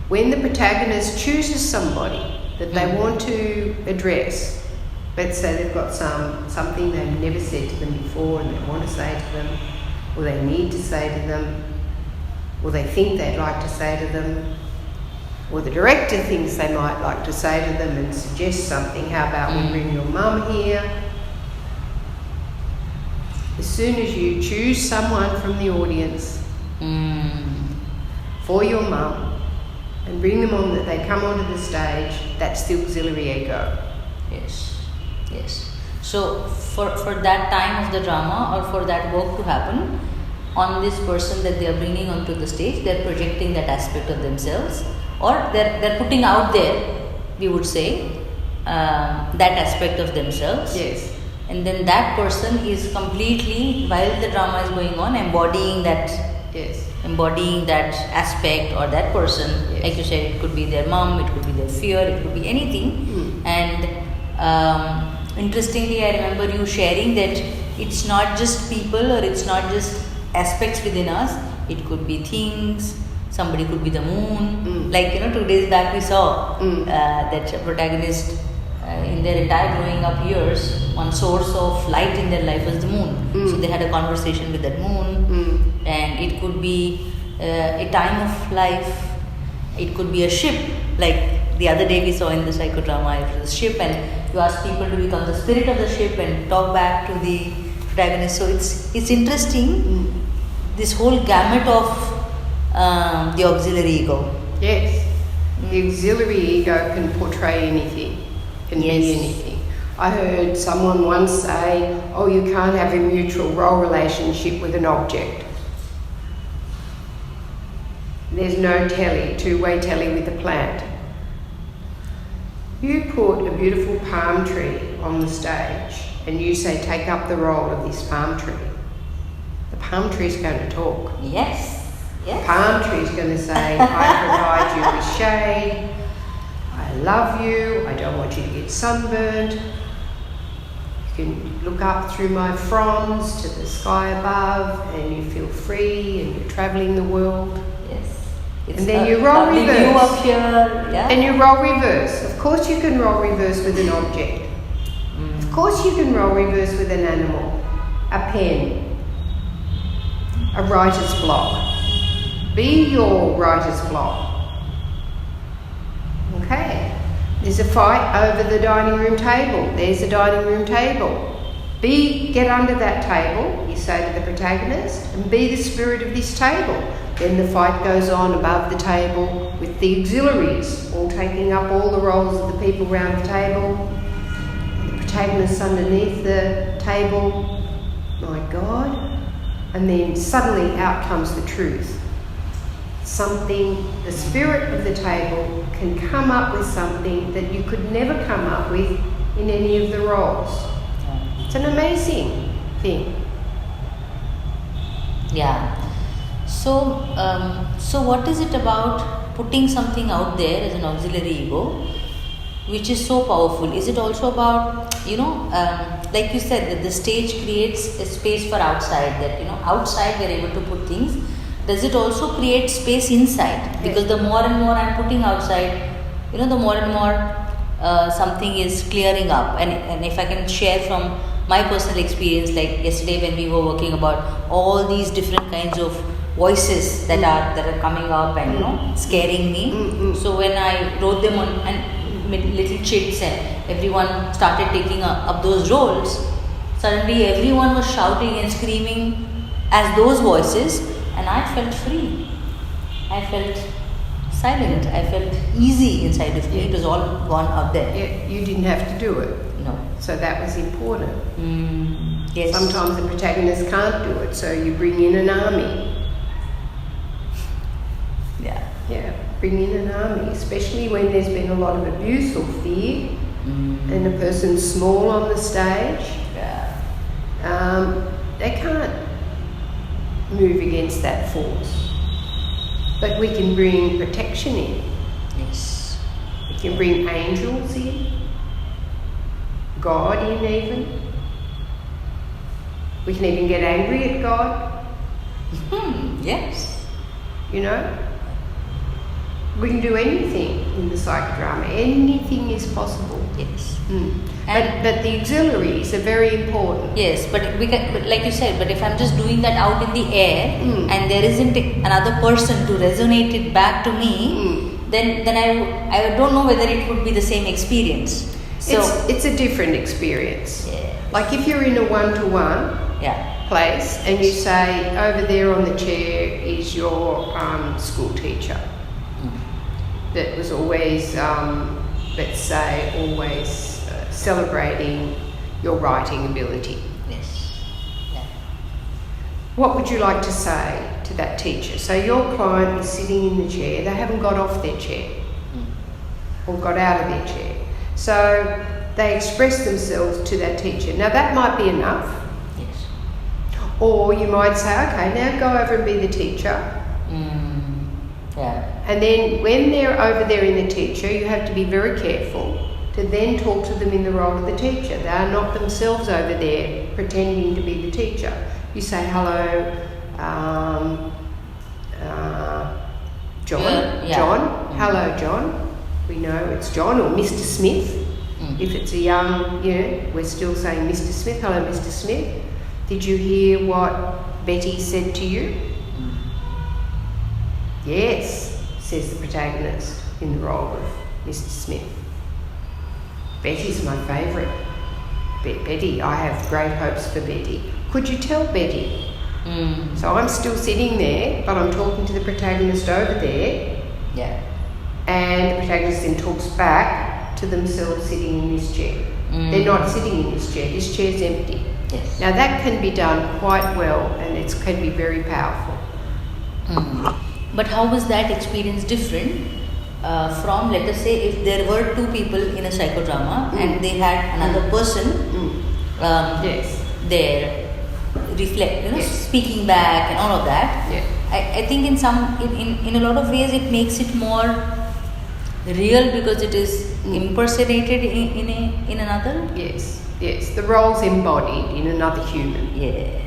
when the protagonist chooses somebody that they want to address, let's say they've got something they've never said to them before and they want to say to them, or they need to say to them, or they think they'd like to say to them, or the director thinks they might like to say to them and suggest something. How about we bring your mum here? As soon as you choose someone from the audience for your mum and bring them on, that they come onto the stage, that's the auxiliary ego. Yes, yes. So for that time of the drama or for that work to happen, on this person that they are bringing onto the stage, they're projecting that aspect of themselves, or they're putting out there, we would say, that aspect of themselves. Yes. And then that person is completely, while the drama is going on, embodying that aspect or that person. Yes. Like you said, it could be their mom, it could be their fear, it could be anything. And interestingly, I remember you sharing that it's not just people or it's not just aspects within us, it could be things, somebody could be the moon. Like, 2 days back we saw that protagonist in their entire growing up years, one source of light in their life was the moon. So they had a conversation with that moon, and it could be a time of life, it could be a ship. Like the other day we saw in the psychodrama, it was a ship, and you ask people to become the spirit of the ship and talk back to the protagonist. So it's interesting, this whole gamut of the auxiliary ego. Yes. The auxiliary ego can portray anything, can be anything. I heard someone once say, oh, you can't have a mutual role relationship with an object. There's no two-way telly with a plant. You put a beautiful palm tree on the stage and you say, take up the role of this palm tree. The palm tree is going to talk. Yes. Yes. Palm tree is going to say, I provide you with shade, I love you, I don't want you to get sunburnt. You can look up through my fronds to the sky above and you feel free and you're travelling the world. Yes. And then you roll reverse. Up here. Yeah. And you roll reverse. Of course you can roll reverse with an object. Of course you can roll reverse with an animal, a pen, a writer's block. Be your writer's block. Okay. There's a fight over the dining room table. There's a dining room table. Get under that table, you say to the protagonist, and be the spirit of this table. Then the fight goes on above the table with the auxiliaries, all taking up all the roles of the people around the table. The protagonist underneath the table, my God. And then suddenly out comes the truth. The spirit of the table can come up with something that you could never come up with in any of the roles. It's an amazing thing. Yeah. So what is it about putting something out there as an auxiliary ego, which is so powerful? Is it also about, like you said, that the stage creates a space for outside, that, outside we're able to put things. Does it also create space inside? Because the more and more I'm putting outside, the more and more something is clearing up. And if I can share from my personal experience, like yesterday when we were working about all these different kinds of voices that are coming up and scaring me. So when I wrote them on and little chits and everyone started taking up those roles, suddenly everyone was shouting and screaming as those voices. And I felt free. I felt silent. I felt easy inside of me. It was all gone out there. Yeah, you didn't have to do it. No. So that was important. Yes. Sometimes the protagonist can't do it, so you bring in an army. Yeah, bring in an army, especially when there's been a lot of abuse or fear and a person's small on the stage. Yeah. They can't move against that force. But we can bring protection in. Yes. We can bring angels in, God in even. We can even get angry at God. Yes. We can do anything in the psychodrama. Anything is possible. Yes. But the auxiliaries are very important. Yes, but like you said, but if I'm just doing that out in the air and there isn't another person to resonate it back to me, then I don't know whether it would be the same experience. So it's a different experience. Yeah. Like if you're in a one-to-one place and you say, over there on the chair is your school teacher that was always, let's say, always celebrating your writing ability. Yes. Yeah. What would you like to say to that teacher? So your client is sitting in the chair, they haven't got off their chair or got out of their chair. So they express themselves to that teacher. Now that might be enough. Yes. Or you might say, okay, now go over and be the teacher. Yeah. And then when they're over there in the teacher, you have to be very careful to then talk to them in the role of the teacher. They are not themselves over there pretending to be the teacher. You say, hello, John. John. Hello, John. We know it's John, or Mr. Smith. If it's a young, we're still saying Mr. Smith. Hello, Mr. Smith. Did you hear what Betty said to you? Yes, says the protagonist in the role of Mr. Smith. Betty's my favourite. Betty, I have great hopes for Betty. Could you tell Betty? So I'm still sitting there, but I'm talking to the protagonist over there. Yeah. And the protagonist then talks back to themselves sitting in this chair. They're not sitting in this chair. This chair's empty. Yes. Now that can be done quite well, and it can be very powerful. But how was that experience different from, let us say, if there were two people in a psychodrama and they had another person there speaking back and all of that. Yeah. I think in a lot of ways it makes it more real because it is impersonated in another. Yes. The role's embodied in another human. Yeah.